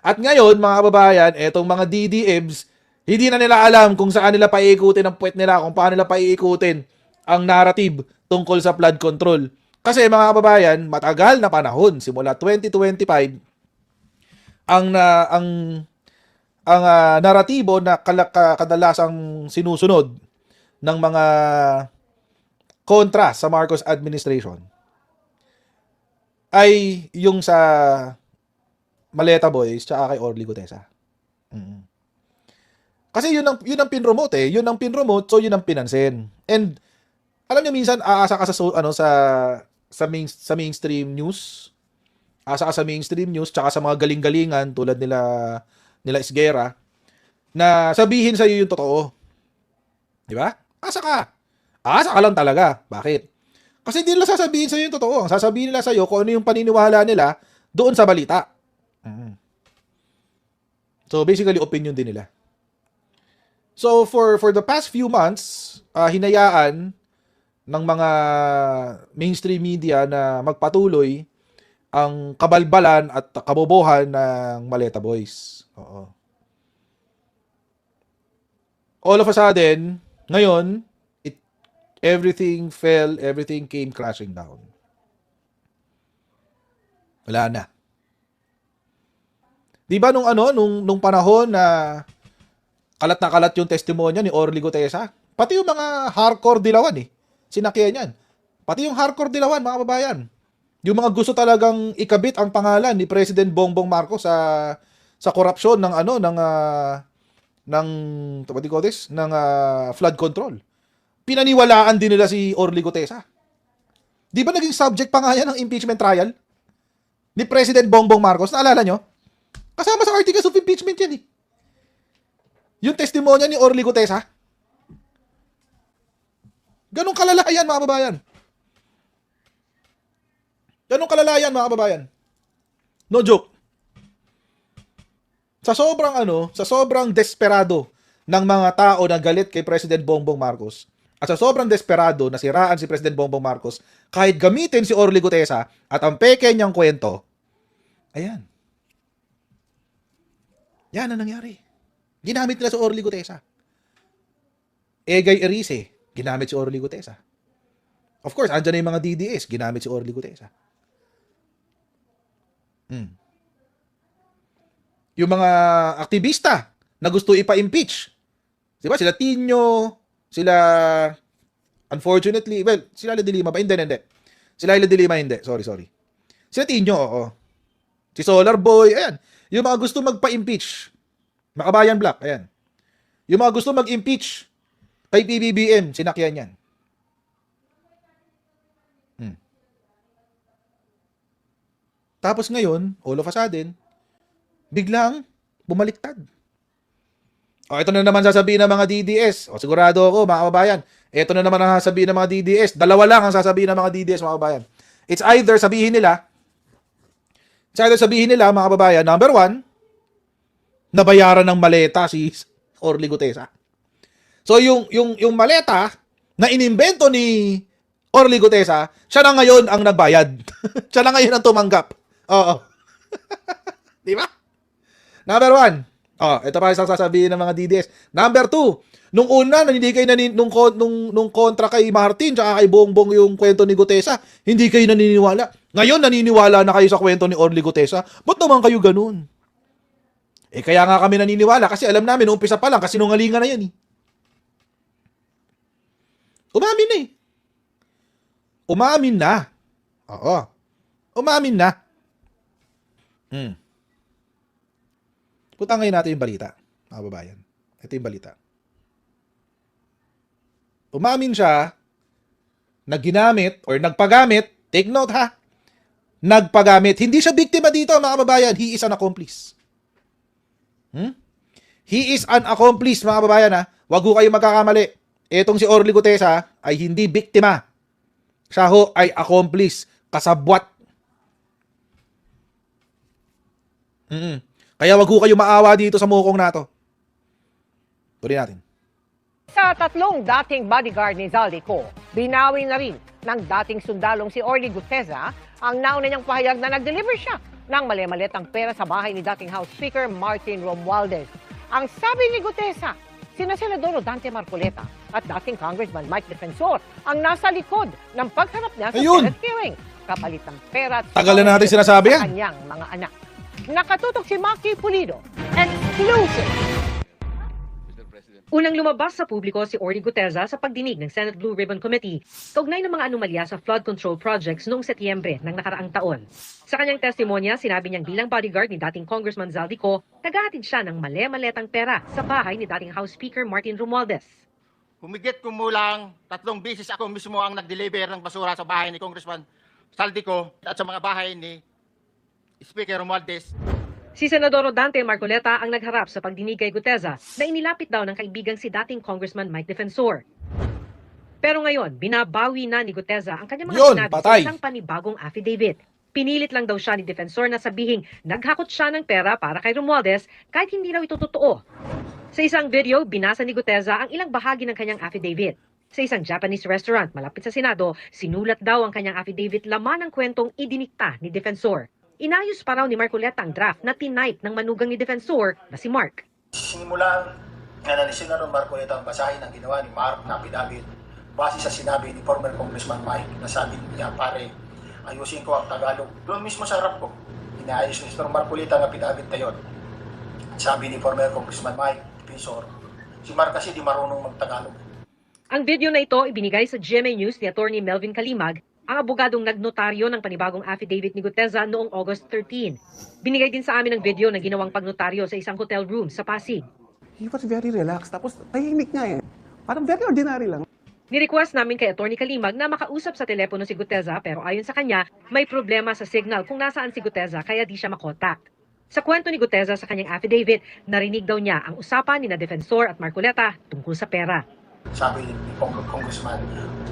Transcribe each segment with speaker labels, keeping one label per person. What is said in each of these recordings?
Speaker 1: At ngayon, mga kababayan, etong mga DDMs, hindi na nila alam kung saan nila paiikutin ang puwet nila, kung paano nila paiikutin ang narrative tungkol sa flood control. Kasi mga kababayan, matagal na panahon, simula 2025, ang naratibo na kadalasang sinusunod ng mga kontra sa Marcos administration ay yung sa Maleta Boys tsaka kay Orly Gutesa. Kasi yun ang pinromote eh. Yun ang pinromote, so yun ang pinansin. And alam niyo minsan aasa ka sa mainstream news. Asa ka sa mainstream news tsaka sa mga galing-galingan tulad nila Isguera na sabihin sa iyo yung totoo. 'Di ba? Asa ka. Asa ka lang talaga. Bakit? Kasi hindi nila sasabihin sa iyo yung totoo. Ang sasabihin nila sa iyo kung ano yung paniniwala nila doon sa balita. So basically opinion din nila. So for the past few months, hinayaan ng mga mainstream media na magpatuloy ang kabalbalan at kabobohan ng Maleta Boys. Oo. All of a sudden, ngayon, everything fell, everything came crashing down. Wala na. 'Di ba nung panahon na kalat na kalat yung testimonya ni Orly Gutesa, pati yung mga hardcore dilawan sinakyan yan. Pati yung hardcore dilawan, mga kababayan. Yung mga gusto talagang ikabit ang pangalan ni President Bongbong Marcos sa korupsyon ng flood control. Pinaniwalaan din nila si Orly Gutesa. Di ba naging subject pa nga yan ng impeachment trial ni President Bongbong Marcos? Naalala nyo? Kasama sa articles of impeachment yan Yung testimonya ni Orly Gutesa. Ganong kalalayan, mga kababayan. Ganong kalalayan, mga kababayan. No joke. Sa sobrang desperado ng mga tao na galit kay President Bongbong Marcos, at sa sobrang desperado na siraan si President Bongbong Marcos, kahit gamitin si Orly Gutesa at ang peke niyang kwento, ayan. Yan ang nangyari. Ginamit nila si Orly Gutesa. Egay Erice, ginamit si Orly Gutesa. Of course, andyan na yung mga DDS, ginamit si Orly Gutesa. Yung mga aktivista na gusto ipa-impeach. Diba? Sila Tino, sila unfortunately, well, sila Ila de Lima ba? Hindi. Sila Ila de Lima hindi. Sorry. Sila Tino, oo. Si Solar Boy, ayan. Yung mga gusto magpa-impeach. Makabayan Black, ayan. Yung mga gusto mag-impeach kay PBBM, sinakyan yan. Tapos ngayon, all of a sudden, biglang bumaliktad. Ito na naman sasabihin ng mga DDS. Sigurado ako, mga kababayan. Ito na naman ang sasabihin ng mga DDS. Dalawa lang ang sasabihin ng mga DDS, mga kababayan. It's either sabihin nila, mga kababayan, number one, nabayaran ng maleta si Orly Gutesa. So, yung maleta na inimbento ni Orly Gutesa, siya na ngayon ang nagbayad. Siya na ngayon ang tumanggap. Oo. Di ba? Number one. Ito pa isang sasabihin ng mga DDS. Number two, nung una, hindi kayo nung kontra kay Martin tsaka kay Bongbong yung kwento ni Gutesa, hindi kayo naniniwala. Ngayon, naniniwala na kayo sa kwento ni Orly Gutesa. Ba't naman kayo ganun? Kaya nga kami naniniwala kasi alam namin, umpisa pa lang, kasi nungalingan na yan Umamin na Umamin na. Oo. Umamin na. Putangin natin yung balita, mga babayan. Ito yung balita. Umamin siya na ginamit or nagpagamit, take note ha, nagpagamit. Hindi siya biktima dito, mga babayan. He is an accomplice. He is an accomplice, mga babayan ha. Wag ho kayo magkakamali. Etong si Orly Gutesa ay hindi biktima. Siya ho ay accomplice, kasabwat. Kaya wag ho kayo maawa dito sa mukong na to. Tuloy natin.
Speaker 2: Sa tatlong dating bodyguard ni Zaldico, binawi na rin ng dating sundalong si Orly Gutesa ang nauna niyang pahayag na nag-deliver siya ng mali-malitang pera sa bahay ni dating House Speaker Martin Romualdez. Ang sabi ni Gutesa, sina Senador Dante Marcoleta at dating Congressman Mike Defensor ang nasa likod ng pagharap niya sa
Speaker 1: Ayun!
Speaker 2: Senate hearing. Kapalit ng pera at
Speaker 1: Tagal na natin sinasabi
Speaker 2: sa
Speaker 1: yan.
Speaker 2: kanyang mga anak. Nakatutok si Maki Pulido. Exclusive!
Speaker 3: Unang lumabas sa publiko si Orly Gutesa sa pagdinig ng Senate Blue Ribbon Committee kaugnay ng mga anomalya sa flood control projects noong Setyembre ng nakaraang taon. Sa kanyang testimonya, sinabi niyang bilang bodyguard ni dating Congressman Zaldico, naghahatid siya ng mali-maletang pera sa bahay ni dating House Speaker Martin Romualdez.
Speaker 4: Humigit kumulang 3 beses ako mismo ang nag-deliver ng basura sa bahay ni Congressman Saldico at sa mga bahay ni Speaker Romualdez.
Speaker 3: Si Senador Dante Marcoleta ang nagharap sa pagdinig kay Gutesa na inilapit daw ng kaibigang si dating Congressman Mike Defensor. Pero ngayon, binabawi na ni Gutesa ang kanyang mga
Speaker 1: Yun,
Speaker 3: sinabi
Speaker 1: patay.
Speaker 3: sa isang panibagong affidavit. Pinilit lang daw siya ni Defensor na sabihing naghakot siya ng pera para kay Romualdez kahit hindi raw ito totoo. Sa isang video, binasa ni Gutesa ang ilang bahagi ng kanyang affidavit. Sa isang Japanese restaurant malapit sa Senado, sinulat daw ang kanyang affidavit laman ng kwentong idinikta ni Defensor. Inayos pa raw ni Marcoleta ang draft na tinype ng manugang ni Defensor na si Mark.
Speaker 5: Sinimulan nga na ni Senator Marcoleta ang basahin ang ginawa ni Mark na affidavit base sa sinabi ni former Congressman Mike na sabi niya, pare, ayusin ko ang Tagalog. Doon mismo sa harap ko, inaayos ni Senator Marcoleta ang affidavit na yun. Sabi ni former Congressman Mike, Defensor, si Mark kasi di marunong mag-Tagalog.
Speaker 3: Ang video na ito ibinigay sa GMA News ni Attorney Melvin Kalimag, ang abogadong nagnotaryo ng panibagong affidavit ni Gutesa noong August 13. Binigay din sa amin ang video na ginawang pagnotaryo sa isang hotel room sa Pasig.
Speaker 6: He was very relaxed. Tapos tahimik nga eh. Parang very ordinary lang.
Speaker 3: Ni-request namin kay Attorney Kalimag na makausap sa telepono si Gutesa pero ayon sa kanya, may problema sa signal kung nasaan si Gutesa kaya di siya makontak. Sa kwento ni Gutesa sa kanyang affidavit, narinig daw niya ang usapan ni na Defensor at Marcoleta tungkol sa pera.
Speaker 5: Sabi ni Congressman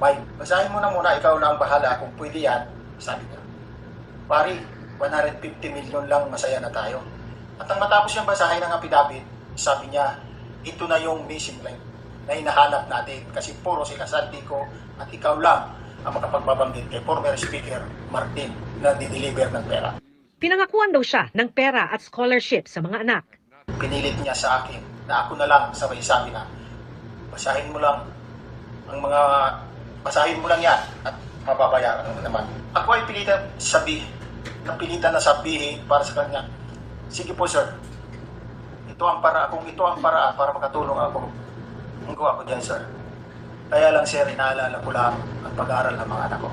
Speaker 5: Mike, basahin mo na muna, ikaw na ang bahala kung pwede yan. Sabi niya, pari, 150 million lang, masaya na tayo. At ang matapos niyang basahin ng affidavit, sabi niya, ito na yung missing link na hinahanap natin kasi puro sila Saldico at ikaw lang ang makapagbabanggit kay former Speaker Martin na di-deliver ng pera.
Speaker 3: Pinangakuan daw siya ng pera at scholarship sa mga anak.
Speaker 5: Pinilit niya sa akin na ako na lang sabay sabi na, basahin mo lang ang mga, basahin mo lang yan at mababayaran mo naman. Ako ay napilitan na sabihin para sa kanya, sige po sir, ito ang paraan para makatulong ako. Ang gawa ko dyan sir. Kaya lang sir, inaalala ko lang ang pag-aaral ng mga anak ko.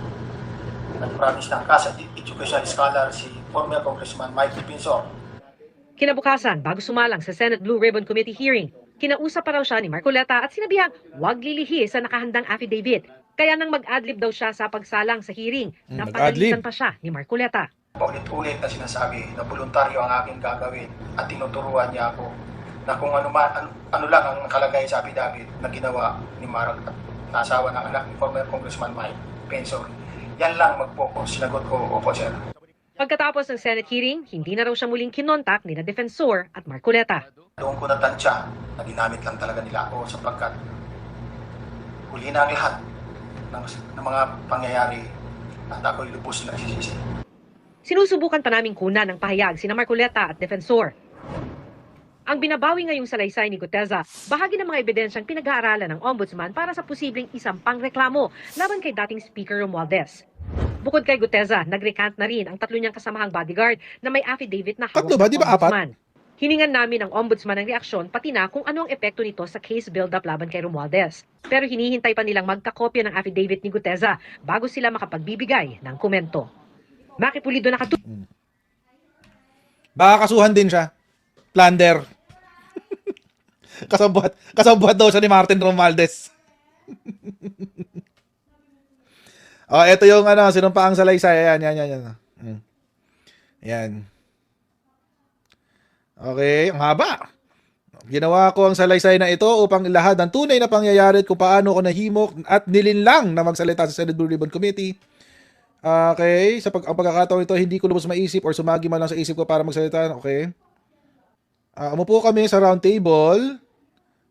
Speaker 5: Nag-promise ng CAS at Educational Scholar si former Congressman Mike Defensor.
Speaker 3: Kinabukasan, bago sumalang sa Senate Blue Ribbon Committee hearing, kinausap pa raw siya ni Marcoleta at sinabihang huwag lilihis sa nakahandang affidavit. Kaya nang mag-adlib daw siya sa pagsalang sa hearing, napagalitan pa siya ni Marcoleta.
Speaker 5: Paulit-ulit na sinasabi na voluntaryo ang aking gagawin at tinuturuan niya ako na kung ano lang ang nakalagay sa affidavit na ginawa ni Mark at nasawa ng anak ni former Congressman Mike Defensor. Yan lang mag-focus. Sinagot ko, opo sir.
Speaker 3: Pagkatapos ng Senate hearing, hindi na raw siya muling kinontak ni na Defensor at Marcoleta.
Speaker 5: Doon ko natansya na ginamit lang talaga nila ako sapagkat huli na ang lahat ng mga pangyayari at ako'y lubos na nagsisisi.
Speaker 3: Sinusubukan pa naming kunan ng pahayag sina Marcoleta at Defensor. Ang binabawi ngayong salaysay ni Gutesa, bahagi ng mga ebidensyang pinag-aaralan ng Ombudsman para sa posibleng isampang reklamo laban kay dating Speaker Romualdez. Bukod kay Gutesa, nag-recant na rin ang 3 niyang kasamahang bodyguard na may affidavit na hawak
Speaker 1: Tatlo ba?
Speaker 3: ng
Speaker 1: Di ba
Speaker 3: Ombudsman. Hiningan namin ng Ombudsman ng reaksyon pati na kung ano ang epekto nito sa case build-up laban kay Romualdez. Pero hinihintay pa nilang magkakopya ng affidavit ni Gutesa bago sila makapagbibigay ng komento. Maki Pulido,
Speaker 1: Baka kasuhan din siya. Plunder. Kasabwat daw siya ni Martin Romualdez. Oh, ito yung sinumpaang salaysay. Ayan. Ayan. Okay, ang haba. Ginawa ko ang salaysay na ito upang ilahad ang tunay na pangyayari at kung paano ko nahimok at nilinlang na magsalita sa Senate Blue Ribbon Committee. Okay, ang pagkakataon ito, hindi ko lubos maisip or sumagi man lang sa isip ko para magsalita. Okay. Umupo kami sa round table.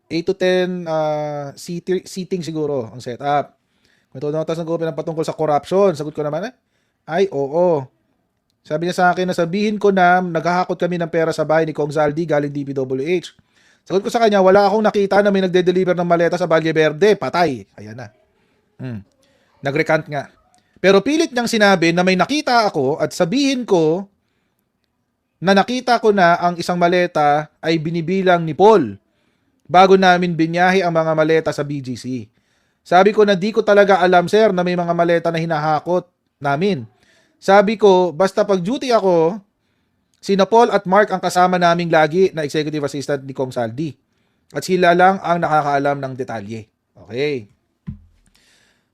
Speaker 1: 8 to 10 seating siguro ang setup. Kung ito natas ng gobyerno patungkol sa corruption, sagot ko naman ay oo. Sabi niya sa akin na sabihin ko na naghahakot kami ng pera sa bahay ni Kong Zaldi galing DPWH. Sagot ko sa kanya, wala akong nakita na may nagde-deliver ng maleta sa Valle Verde. Patay. Ayan na. Nag-recant nga. Pero pilit niyang sinabi na may nakita ako at sabihin ko na nakita ko na ang isang maleta ay binibilang ni Paul bago namin binyahe ang mga maleta sa BGC. Sabi ko na di ko talaga alam, sir, na may mga maleta na hinahakot namin. Sabi ko, basta pag duty ako, sina Paul at Mark ang kasama naming lagi na executive assistant ni Kong Saldi. At sila lang ang nakakaalam ng detalye. Okay.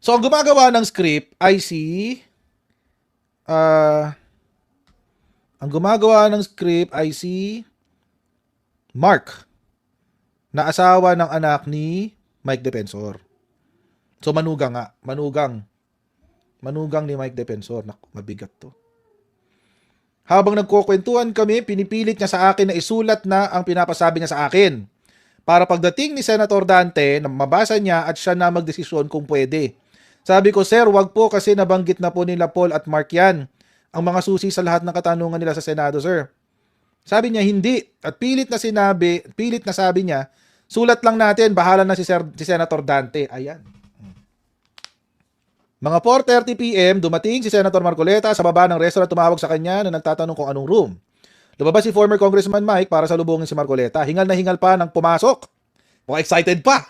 Speaker 1: So, ang gumagawa ng script ay si Mark, na asawa ng anak ni Mike Defensor. So, manugang ni Mike Defensor. Naku, mabigat to. Habang nagkukwentuhan kami, pinipilit niya sa akin na isulat na ang pinapasabi niya sa akin. Para pagdating ni Senator Dante, na mabasa niya at siya na magdesisyon kung pwede. Sabi ko, sir, wag po kasi nabanggit na po nila Paul at Mark yan. Ang mga susi sa lahat ng katanungan nila sa Senado, sir. Sabi niya, hindi. At pilit na sabi niya, sulat lang natin, bahala na si Senator Dante. Ayan. Mga 4:30 PM, dumating si Senator Marcoleta sa baba ng restaurant, tumawag sa kanya na nagtatanong kung anong room. Lumabas si former Congressman Mike para salubungin si Marcoleta. Hingal na hingal pa nang pumasok. Mukhang excited pa.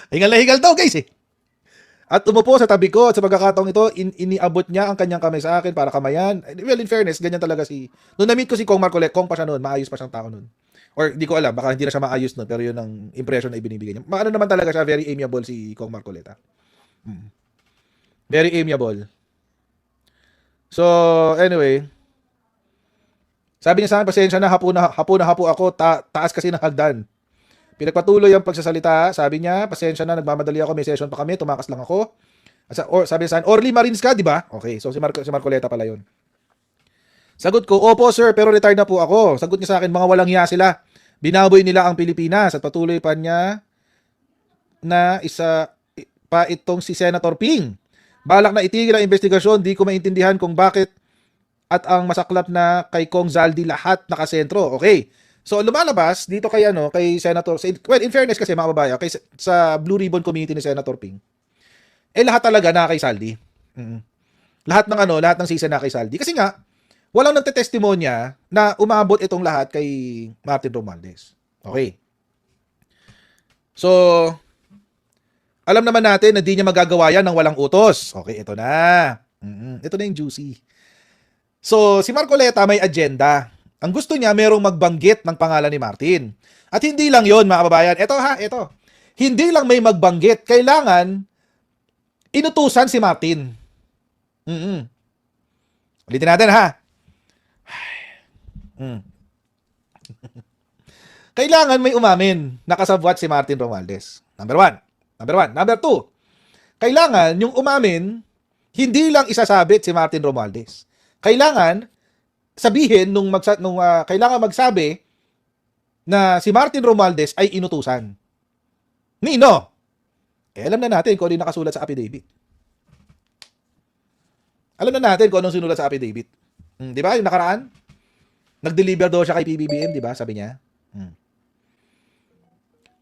Speaker 1: Hingal na hingal daw, guys eh. At umupo sa tabi ko at sa pagkakataong ito, iniabot niya ang kanyang kamay sa akin para kamayan. Well, in fairness, ganyan talaga Noong na-meet ko si Kong Marcoleta, Kong pa siya noon, maayos pa siyang tao noon. Or di ko alam, baka hindi na siya maayos noon, pero yun ang impression na ibinibigay niya. Maano naman talaga siya, very amiable si Kong Marcoleta. Very amiable. So, anyway. Sabi niya sa akin, pasensya na, hapo ako, taas kasi ng hagdan. Pinagpatuloy ang pagsasalita, sabi niya, pasensya na, nagmamadali ako, may session pa kami, tumakas lang ako. Sabi niya sa akin, Orly Marines ka, di ba? Okay, so si Marcoleta pala yun. Sagot ko, opo sir, pero retired na po ako. Sagot niya sa akin, mga walang hiya sila. Binaboy nila ang Pilipinas at patuloy pa niya na isa pa itong si Senator Ping. Balak na itigil ang investigasyon, di ko maintindihan kung bakit at ang masaklap na kay Kong Zaldi lahat nakasentro. Okay. So lumalabas dito kay Senator, well, in fairness kasi mga babae, sa Blue Ribbon Committee ni Senator Ping. Lahat talaga na kay Zaldi. Lahat ng season na kay Zaldi. Kasi nga walang nagtetestimonya na umabot itong lahat kay Martin Romualdez. Okay. So alam naman natin na di niya magagawa yan ng walang utos. Okay, ito na. Ito na yung juicy. So, si Marcoleta may agenda. Ang gusto niya, merong magbanggit ng pangalan ni Martin. At hindi lang yon mga kababayan. Ito. Hindi lang may magbanggit. Kailangan inutusan si Martin. Ulitin natin, ha? Kailangan may umamin na kasabwat si Martin Romualdez. Number one. Number two, kailangan yung umamin, hindi lang isasabit si Martin Romualdez. Kailangan sabihin kailangan magsabi na si Martin Romualdez ay inutusan. Nino? Alam na natin kung ano yung nakasulat sa affidavit. Alam na natin kung anong sinulat sa affidavit. Di ba? Yung nakaraan? Nag-deliver daw siya kay PBBM, di ba? Sabi niya.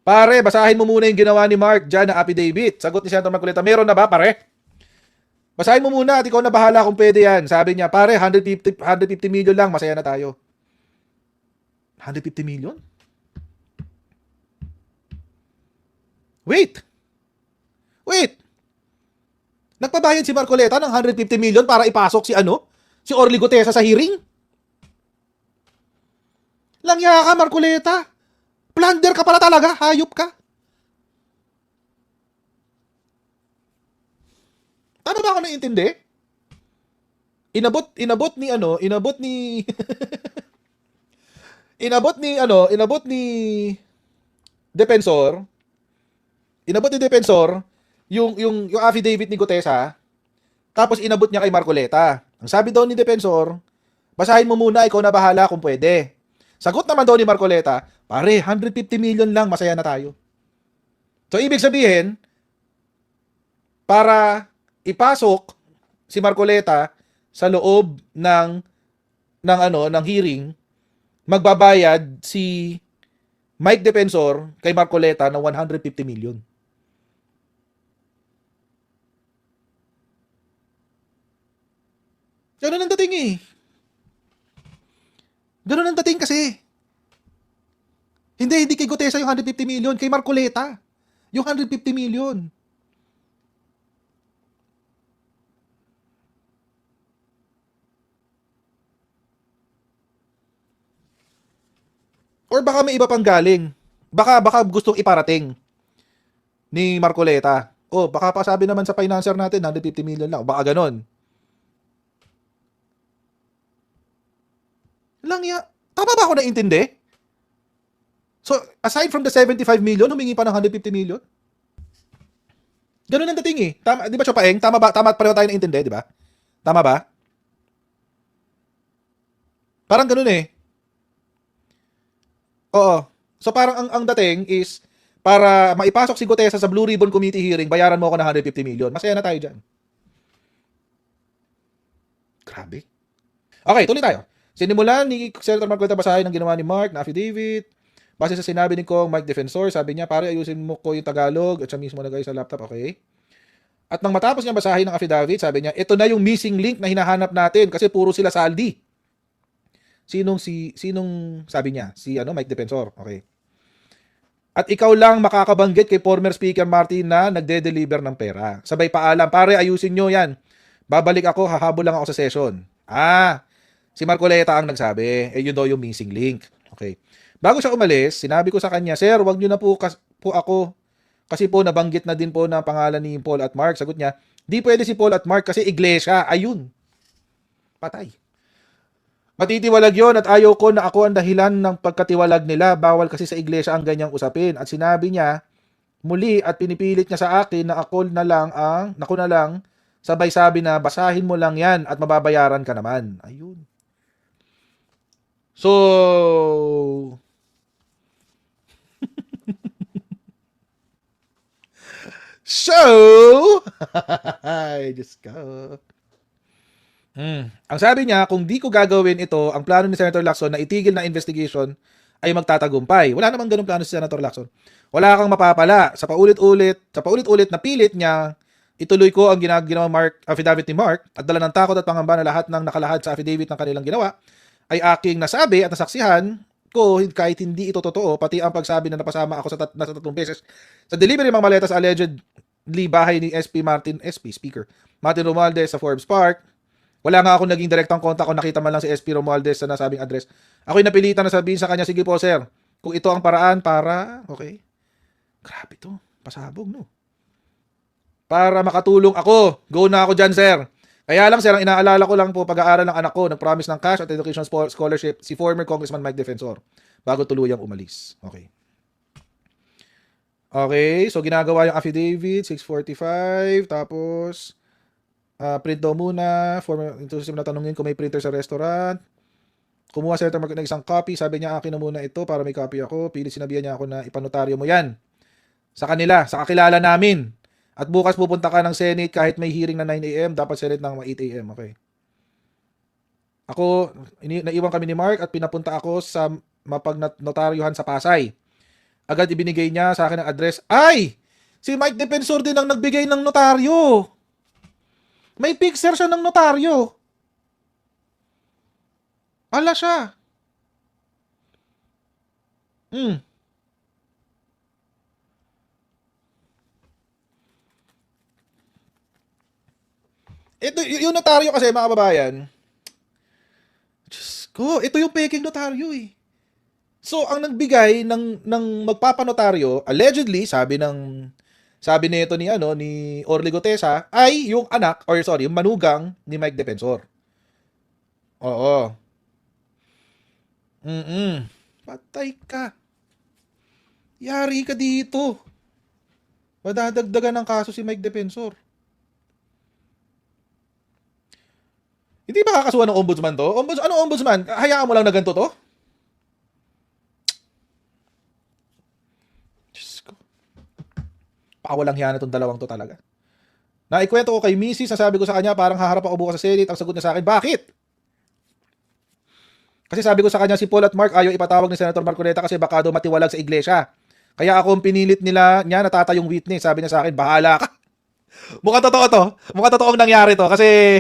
Speaker 1: Pare, basahin mo muna yung ginawa ni Mark dyan na affidavit. Sagot ni Senator Marcoleta, meron na ba, pare? Basahin mo muna at ikaw na bahala kung pwede yan. Sabi niya, pare, 150 million lang, masaya na tayo. 150 million? Wait! Nagpabayad si Marcoleta ng 150 million para ipasok si Orly Gutesa sa hearing? Langya ka, Marcoleta! Plunder ka pala talaga, hayop ka. Tama ba ako naiintindi? Inabot ni Defensor. Inabot ni Defensor yung affidavit ni Gutesa. Tapos inabot niya kay Marcoleta. Ang sabi daw ni Defensor, basahin mo muna, ikaw na bahala kung pwede. Sagot naman daw ni Marcoleta, pare, 150 million lang, masaya na tayo. So, ibig sabihin, para ipasok si Marcoleta sa loob ng ng hearing, magbabayad si Mike Defensor kay Marcoleta ng 150 million. Ganun ang dating eh. Ganun ang dating kasi. Hindi kay Gutesa yung 150 million, kay Marcoleta. Yung 150 million. Or baka may iba pang galing. Baka gustong iparating ni Marcoleta. O, baka pa sabi naman sa financer natin, 150 million lang. Baka ganon. Lang ya. Tama ba ako naintindi? So, aside from the 75 million, humingi pa ng 150 million? Ganun ang dating eh. Tama, di ba, Chopaeng? Tama ba? Tama pareho tayo naintindi, di ba? Tama ba? Parang ganun eh. Oo. So parang ang dating is para maipasok si Gutesa sa Blue Ribbon Committee hearing, bayaran mo ako ng 150 million. Masaya na tayo dyan. Grabe. Okay, tuloy tayo. Sinimulan ni Senator Marcoleta basahin ang ginawa ni Mark na affidavit. Base sa sinabi ni Kong Mike Defensor, sabi niya, pare ayusin mo ko yung Tagalog at siya mismo nagay sa laptop, okay? At nang matapos niya basahin ang affidavit, sabi niya, ito na yung missing link na hinahanap natin kasi puro sila saldi. Sinong sabi niya? Si Mike Defensor. Okay. At ikaw lang makakabanggit kay former Speaker Martin na nagde-deliver ng pera. Sabay paalam, pare ayusin nyo yan. Babalik ako, hahabol lang ako sa session. Si Marcoleta ang nagsabi. Yun daw yung missing link. Okay. Bago siya umalis, sinabi ko sa kanya, Sir, wag nyo na po ako. Kasi po nabanggit na din po na pangalan ni Paul at Mark. Sagot niya, di pwede si Paul at Mark kasi iglesia. Ayun. Patay. Matitiwalag yon at ayaw ko na ako ang dahilan ng pagkatiwalag nila. Bawal kasi sa iglesia ang ganyang usapin. At sinabi niya, muli at pinipilit niya sa akin na ako na lang, sabay sabi na basahin mo lang yan at mababayaran ka naman. Ayun. So, ay, Diyos ko. Ang sabi niya, kung di ko gagawin ito, ang plano ni Senator Lacson na itigil na investigation ay magtatagumpay. Wala namang ganun plano si Senator Lacson. Wala kang mapapala. Sa paulit-ulit na pilit niya, ituloy ko ang ginawa affidavit ni Mark at dala ng takot at pangamba na lahat ng nakalahad sa affidavit ng kanilang ginawa ay aking nasabi at nasaksihan ko kahit hindi ito totoo, pati ang pagsabi na napasama ako sa 3 beses sa delivery ng mga maleta sa allegedly bahay ni Speaker Martin Romualdez sa Forbes Park. Wala nga ako naging direktang kontak o nakita man lang si SP Romualdez sa nasabing address. Ako'y napilitan na sabihin sa kanya, sige po sir, kung ito ang paraan para, okay. Grabe to, pasabog no. Para makatulong ako, go na ako dyan sir. Kaya lang sir, ang inaalala ko lang po pag-aaral ng anak ko, nag-promise ng cash at education scholarship si former Congressman Mike Defensor bago tuluyang umalis. Okay. Okay, so ginagawa yung affidavit, 6:45, tapos print daw muna, na tanungin kung may printer sa restaurant. Kumuha Senator Mark ng isang copy, sabi niya akin na muna ito para may copy ako. Pilit sinabihan niya ako na ipanotaryo mo yan sa kanila, sa kakilala namin. At bukas pupunta ka ng Senate kahit may hearing na 9 a.m. Dapat Senate ng 8 a.m. Okay. Ako, naiwan kami ni Mark at pinapunta ako sa mapagnotaryuhan sa Pasay. Agad ibinigay niya sa akin ang address. Ay! Si Mike Defensor din ang nagbigay ng notaryo. May picture siya ng notaryo. Ala siya. Ito, yung notaryo kasi mga kababayan, Diyos ko, ito yung peking notaryo eh. So, ang nagbigay ng magpapanotaryo, allegedly, sabi nito ni Orly Gutesa, ay yung anak, yung manugang ni Mike Defensor. Oo. Patay ka. Yari ka dito. Madadagdagan ng kaso si Mike Defensor. Hindi ba kakasuhan ng ombudsman to? Anong ombudsman? Hayaan mo lang na ganito to? Diyos ko. Pakawalang hiyan itong dalawang to talaga. Naikwento ko kay Mrs. na sabi ko sa kanya, parang haharap ako bukas sa Senate. Ang sagot niya sa akin, bakit? Kasi sabi ko sa kanya, si Paul at Mark ayaw ipatawag ni Senator Marcoleta kasi baka daw matiwalag sa iglesia. Kaya ako ang pinilit niya natatayong witness. Sabi niya sa akin, bahala ka. Mukhang totoo to. Mukhang totoong nangyari to. Kasi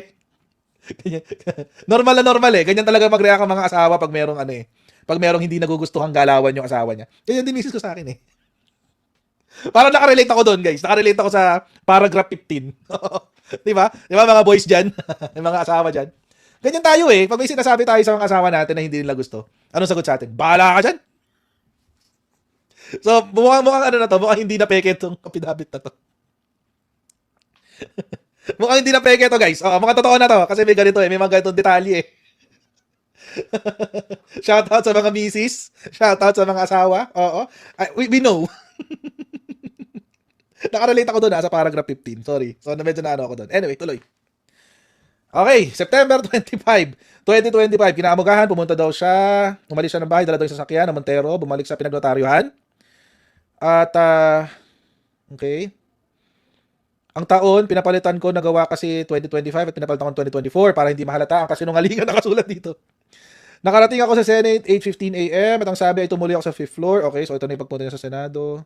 Speaker 1: normal na normal eh. Ganyan talaga mag-react ang mga asawa pag merong pag merong hindi nagugustuhang galawan yung asawa niya. Ganyan din misis ko sa akin eh. Parang nakarelate ako doon, guys. Nakarelate ako sa paragraph 15. Di ba? Di ba mga boys dyan? Yung mga asawa dyan. Ganyan tayo eh. Pag may sinasabi tayo sa mga asawa natin na hindi nila gusto, anong sagot sa atin? Bahala ka dyan. So, mukhang ano na to, mukhang hindi na peke itong kapidabit na to. Mukhang hindi na peke to, guys. Mukhang totoo na to. Kasi may ganito eh. May mga ganitong detalye eh. Shoutout sa mga misis. Shoutout sa mga asawa. Oo. We know. Nakarelate ako doon sa paragraph 15. Sorry. So, medyo naano ako doon. Anyway, tuloy. Okay, September 25, 2025. Kinamugahan, pumunta daw siya. Umalis siya ng bahay, dala daw yung sasakyan ng Montero. Bumalik sa pinagnotaryuhan. At, okay. Ang taon, pinapalitan ko, nagawa kasi 2025 at pinapalitan ko 2024 para hindi mahalata ang kasinungalingan nakasulat dito. Nakarating ako sa Senate, 8:15 a.m. At ang sabi ay tumuloy ako sa 5th floor. Okay, so ito na yung pagpunta niya sa Senado.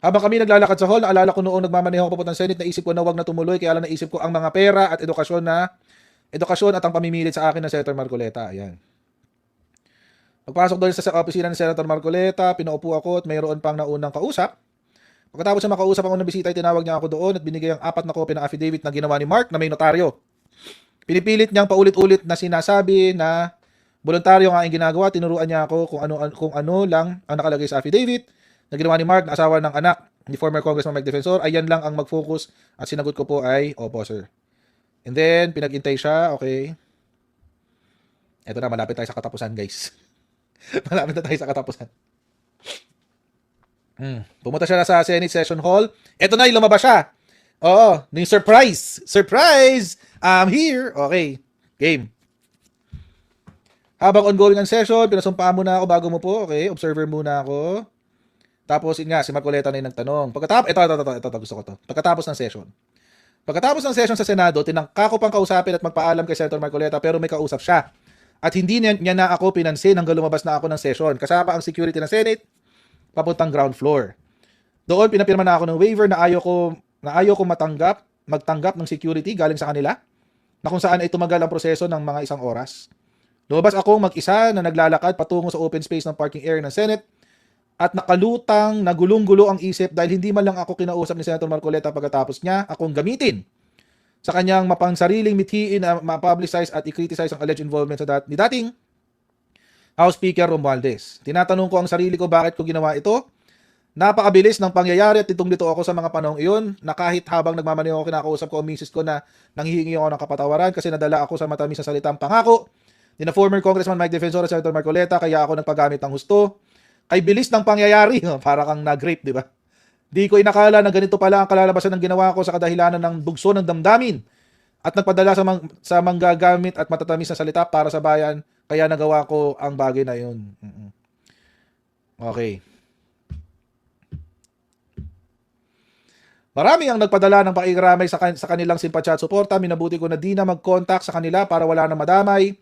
Speaker 1: Habang kami naglalakad sa hall, naalala ko noong nagmamaneho ako papuntang Senate, naisip ko na wag na tumuloy, kaya lang naisip ko ang mga pera at edukasyon at ang pamimilit sa akin ng Senator Marcoleta. Ayan. Pagpasok doon sa opisina ng Senator Marcoleta, pinaupo ako at mayroon pang naunang kausap. Pagkatapos siya makausap ang unang bisita, ay tinawag niya ako doon at binigay ang 4 na kopya ng affidavit na ginawa ni Mark na may notaryo. Pinipilit niyang paulit-ulit na sinasabi na voluntaryo nga ang ginagawa, tinuruan niya ako kung ano lang ang nakalagay sa affidavit na ginawa ni Mark na asawa ng anak ni former Congressman Mike Defensor. Ayan lang ang mag-focus at sinagot ko po ay, opo sir. And then, pinag-intay siya, okay. Eto na, malapit tayo sa katapusan guys. Malapit na tayo sa katapusan. Pumunta siya na sa Senate Session Hall. Eto na, lumabas siya. Oo, yung surprise. Surprise! I'm here. Okay, game. Habang ongoing ang session, pinasumpaan muna ako bago mo po. Okay, observer muna ako. Tapos, yun nga, si Marcoleta na yung nagtanong. Ito, gusto ko to. Pagkatapos ng session sa Senado, tinangka ko pang kausapin at magpaalam kay Senator Marcoleta pero may kausap siya. At hindi niya na ako pinansin hanggang lumabas na ako ng session. Kasama ang security ng Senate, papuntang ground floor. Doon, pinapirma na ako ng waiver na ayaw ko magtanggap ng security galing sa kanila, na kung saan ay tumagal ang proseso ng mga 1 oras. Lumabas ako mag-isa na naglalakad patungo sa open space ng parking area ng Senate, at nakalutang, nagulong-gulo ang isip dahil hindi man lang ako kinausap ni Senator Marcoleta pagkatapos niya akong gamitin sa kanyang mapangsariling mithiin na ma-publicize at i-criticize ang alleged involvement ni dating House Speaker Romualdez. Tinatanong ko ang sarili ko bakit ko ginawa ito. Napakabilis ng pangyayari at litong-lito ako sa mga panahong iyon na kahit habang nagmamaneho ako, kinakausap ko ang misis ko na nanghihingi ako ng kapatawaran kasi nadala ako sa matamis na salitang pangako ni na former Congressman Mike Defensor at Senator Marcoleta, kaya ako nagpagamit ng husto. Ay bilis ng pangyayari, para kang nag-rape, di ba? Di ko inakala na ganito pala ang kalalabasan ng ginawa ko sa kadahilanan ng bugso ng damdamin at nagpadala sa manggagamit at matatamis na salita para sa bayan, kaya nagawa ko ang bagay na yun. Okay. Marami ang nagpadala ng pakikiramay sa kanilang simpatya at suporta. Minabuti ko na di na mag-contact sa kanila para wala nang madamay.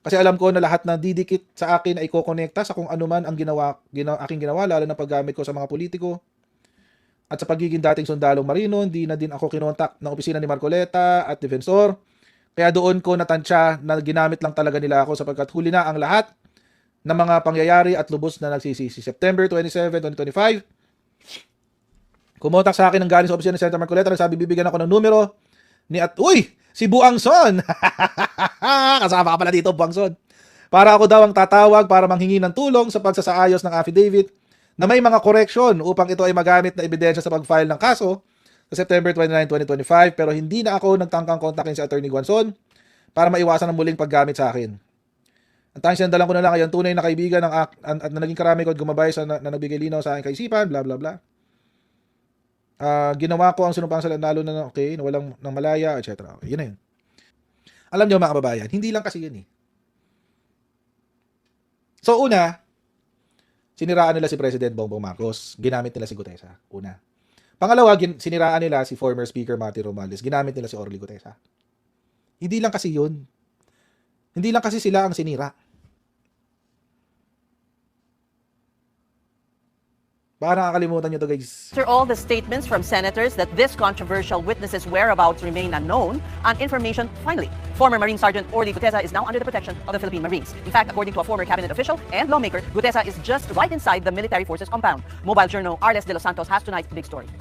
Speaker 1: Kasi alam ko na lahat na didikit sa akin ay kokonekta sa kung ano man ang aking ginawa, lalo na paggamit ko sa mga politiko. At sa pagiging dating sundalong marino, hindi na din ako kinontak ng opisina ni Marcoleta at Defensor. Kaya doon ko natansya na ginamit lang talaga nila ako sapagkat huli na ang lahat ng mga pangyayari at lubos na nagsisisi. September 27, 2025, kumontak sa akin ng galing sa opisina ni Senator Marcoleta, nagsabi bibigyan ako ng numero ni si Buangson. Kasama ka pala dito, Buangson. Para ako daw ang tatawag para manghingi ng tulong sa pagsasaayos ng affidavit na may mga correction upang ito ay magamit na ebidensya sa pag-file ng kaso sa September 29, 2025. Pero hindi na ako nagtangkang kontakin si Attorney Guanzon para maiwasan ang muling paggamit sa akin. Ang tanging sindalan ko na lang ay ang tunay na kaibigan at na naging karami ko at gumabay na nagbigay linaw sa aking kaisipan, bla bla bla. Ginawa ko ang sinumpang lalo na okay, na walang nang malaya, etc. Okay, yun na yun. Alam niyo mga kababayan, hindi lang kasi yun eh. So una, siniraan nila si President Bongbong Marcos, ginamit nila si Gutesa, una. Pangalawa, siniraan nila si former Speaker Martin Romualdez, ginamit nila si Orly Gutesa. Hindi lang kasi yun. Hindi lang kasi sila ang sinira. Baka nakakalimutan nyo to, guys.
Speaker 7: After all the statements from senators that this controversial witness's whereabouts remain unknown, and information, finally, former Marine Sergeant Orly Gutesa is now under the protection of the Philippine Marines. In fact, according to a former cabinet official and lawmaker, Gutesa is just right inside the military forces compound. Mobile journal Arles de los Santos has tonight's big story.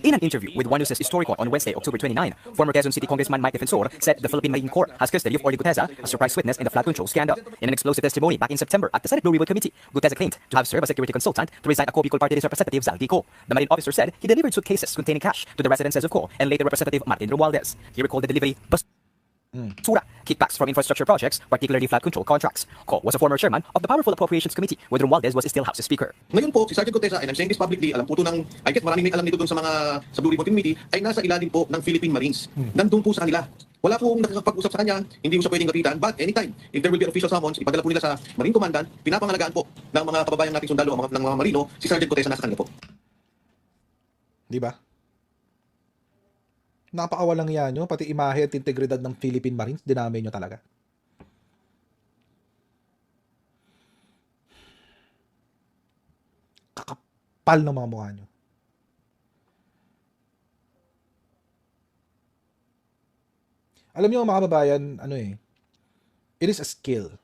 Speaker 8: In an interview with One News' Historical on Wednesday, October 29, former Quezon City Congressman Mike Defensor said the Philippine Marine Corps has custody of Orly Gutesa, a surprise witness in the flood control scandal. In an explosive testimony back in September at the Senate Blue Ribbon Committee, Gutesa claimed to have served as security consultant to resign Ako Bicol Party List Representative Zaldi Co. The Marine officer said he delivered suitcases containing cash to the residences of Co and later Representative Martin Romualdez. He recalled the delivery basura, kickbacks from infrastructure projects, particularly flood control contracts. Co was a former chairman of the Powerful Appropriations Committee when Romualdez was still House Speaker.
Speaker 9: Ngayon po, si Sergeant Gutesa, and I'm saying this publicly, alam po ito ng, I guess maraming may alam nito dun sa Blue Ribbon Committee, ay nasa ilalim po ng Philippine Marines. Nandun po sa kanila. Wala pong nakakapag-usap sa kanya, hindi mo siya pwedeng kapitan, but anytime, if there will be official summons, ipadala po nila sa Marine Commandant, pinapangalagaan po ng mga kababayan nating sundalo, ng mga Marino, si Sergeant Gutesa nasa kanila po.
Speaker 1: Di ba? Napakawalang yan nyo, pati imahe at integridad ng Philippine Marines, dinamay nyo talaga. Kakapal ng mga mukha nyo. Alam nyo mga kababayan, it is a skill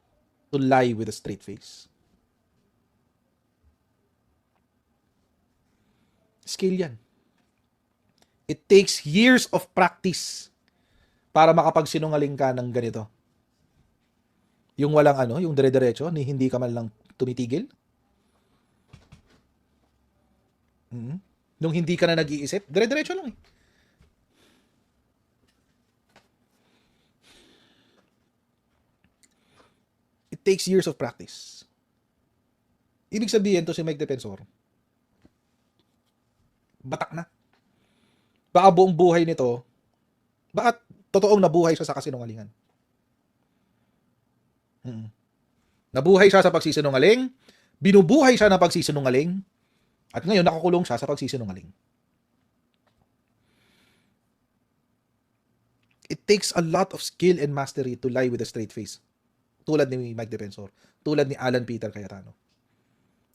Speaker 1: to lie with a straight face. Skill yan. It takes years of practice para makapagsinungaling ka ng ganito. Yung walang yung dire-diretso, ni hindi ka man lang tumitigil. Nung hindi ka na nag-iisip, dire-diretso lang eh. It takes years of practice. Ibig sabihin to si Mike Defensor, batak na. Baka buong buhay nito, baka totoong nabuhay siya sa kasinungalingan. Nabuhay siya sa pagsisinungaling, binubuhay siya ng pagsisinungaling, at ngayon nakakulong siya sa pagsisinungaling. It takes a lot of skill and mastery to lie with a straight face. Tulad ni Mike Defensor, tulad ni Alan Peter Cayetano.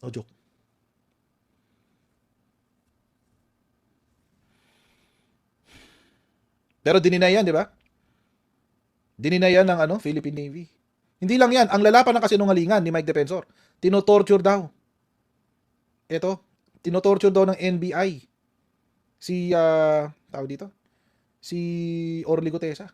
Speaker 1: No joke. Pero dininayan, di ba? Dininayan ng Philippine Navy. Hindi lang yan, ang lalapan ng kasinungalingan ni Mike Defensor, tinotorture daw. Ito, tinotorture daw ng NBI. Si, tawag dito? Si Orly Gutesa.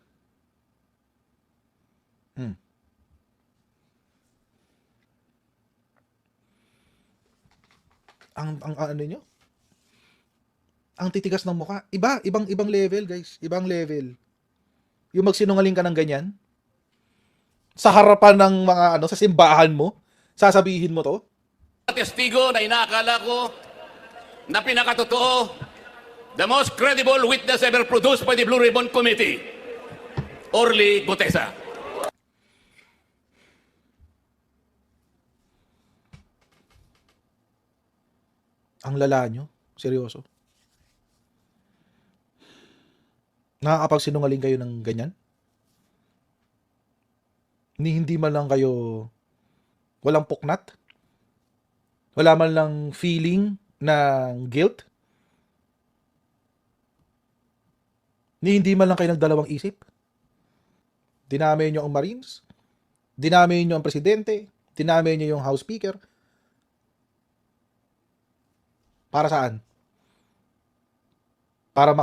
Speaker 1: Ang ano nyo? Ang titigas ng mukha. Ibang level, guys. Ibang level. Yung magsinungaling ka ng ganyan, sa harapan ng mga sa simbahan mo, sasabihin mo to?
Speaker 10: Testigo na inaakala ko na pinakatotoo, the most credible witness ever produced by the Blue Ribbon Committee, Orly Gutesa.
Speaker 1: Ang lala nyo. Seryoso. Nakakapagsinungaling kayo ng ganyan? Hindi man lang kayo walang puknat? Wala man lang feeling ng guilt? Hindi man lang kayo nagdalawang isip? Dinamay nyo ang Marines? Dinamay nyo ang Presidente? Dinamay nyo yung House Speaker? Para saan? Para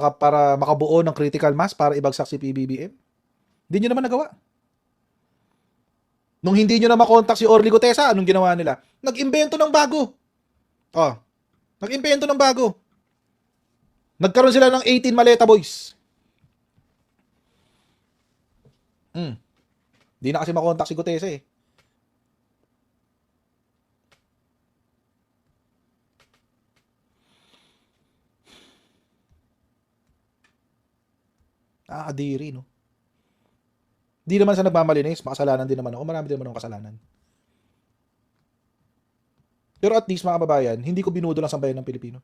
Speaker 1: makabuo ng critical mass para ibagsak si PBBM? Hindi nyo naman nagawa. Nung hindi nyo na makontak si Orly Gutesa, anong ginawa nila? Nag-imbento ng bago. Nag-imbento ng bago. Nagkaroon sila ng 18 maleta boys. Hindi na kasi makontak si Gutesa eh. Nakakadiri, no? Di naman sa nagmamalinis, makasalanan din naman ako. Marami din naman akong kasalanan. Pero at least, mga kababayan, hindi ko binudo lang sambayan ng Pilipino.